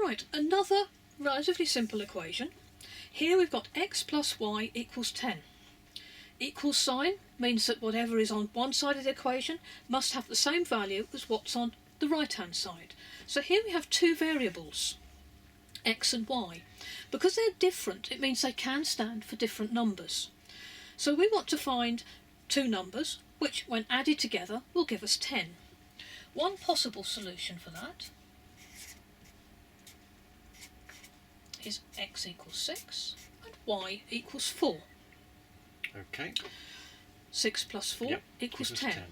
Right, another relatively simple equation. Here we've got x plus y equals 10. Equal sign means that whatever is on one side of the equation must have the same value as what's on the right hand side. So here we have two variables, x and y. Because they're different, it means they can stand for different numbers. So we want to find two numbers which, when added together, will give us 10. One possible solution for that is x equals 6 and y equals 4. Okay. 6 plus 4 equals 10. 10.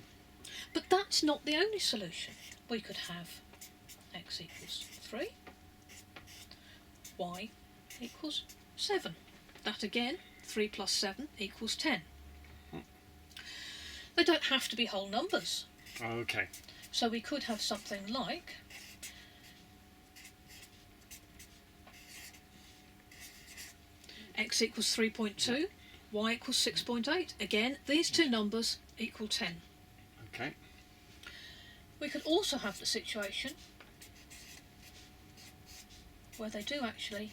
But that's not the only solution. We could have x equals 3, y equals 7. That again, 3 plus 7 equals 10. They don't have to be whole numbers. Okay. So we could have something like x equals 3.2, y equals 6.8. Again, these two numbers equal 10. Okay. We could also have the situation where they do actually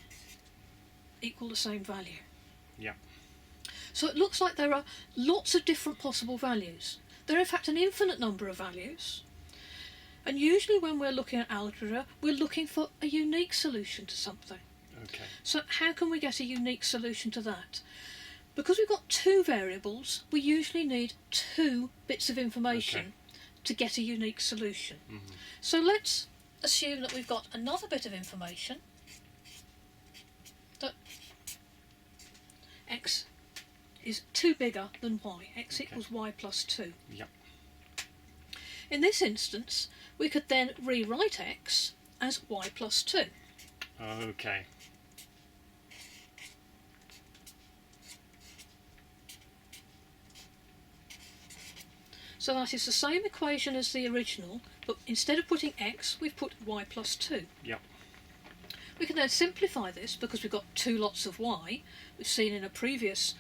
equal the same value. Yeah. So it looks like there are lots of different possible values. There are in fact an infinite number of values. And usually when we're looking at algebra, we're looking for a unique solution to something. Okay. So how can we get a unique solution to that? Because we've got two variables, we usually need two bits of information to get a unique solution. So let's assume that we've got another bit of information, that x is 2 bigger than y. X equals y plus 2. Yep. In this instance, we could then rewrite x as y plus 2. Okay. So that is the same equation as the original, but instead of putting x, we've put y plus 2. Yep. We can then simplify this because we've got two lots of y. We've seen in a previous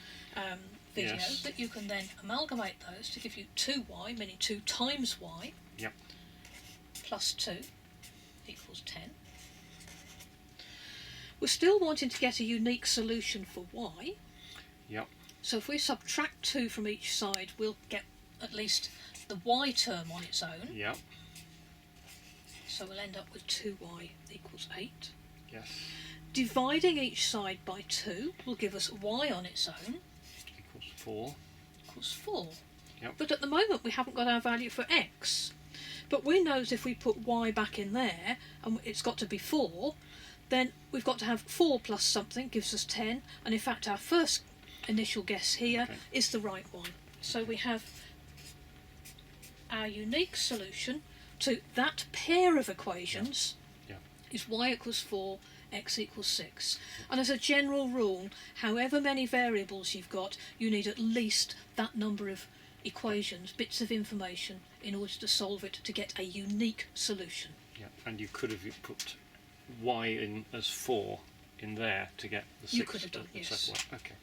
video that you can then amalgamate those to give you 2y, meaning 2 times y, Yep. plus 2 equals 10. We're still wanting to get a unique solution for y. Yep. So if we subtract 2 from each side, we'll get at least the y term on its own. Yep. So we'll end up with 2y equals 8. Yes. Dividing each side by 2 will give us y on its own. Equals 4. Equals 4. Yep. But at the moment we haven't got our value for x. But we know that if we put y back in there, and it's got to be 4, then we've got to have 4 plus something, gives us 10. And in fact our first initial guess here is the right one. So we have our unique solution to that pair of equations is y equals 4, x equals 6. And as a general rule, however many variables you've got, you need at least that number of equations, bits of information, in order to solve it to get a unique solution. Yeah, and you could have put y in as 4 in there to get the 6. You could have done, yes. Okay.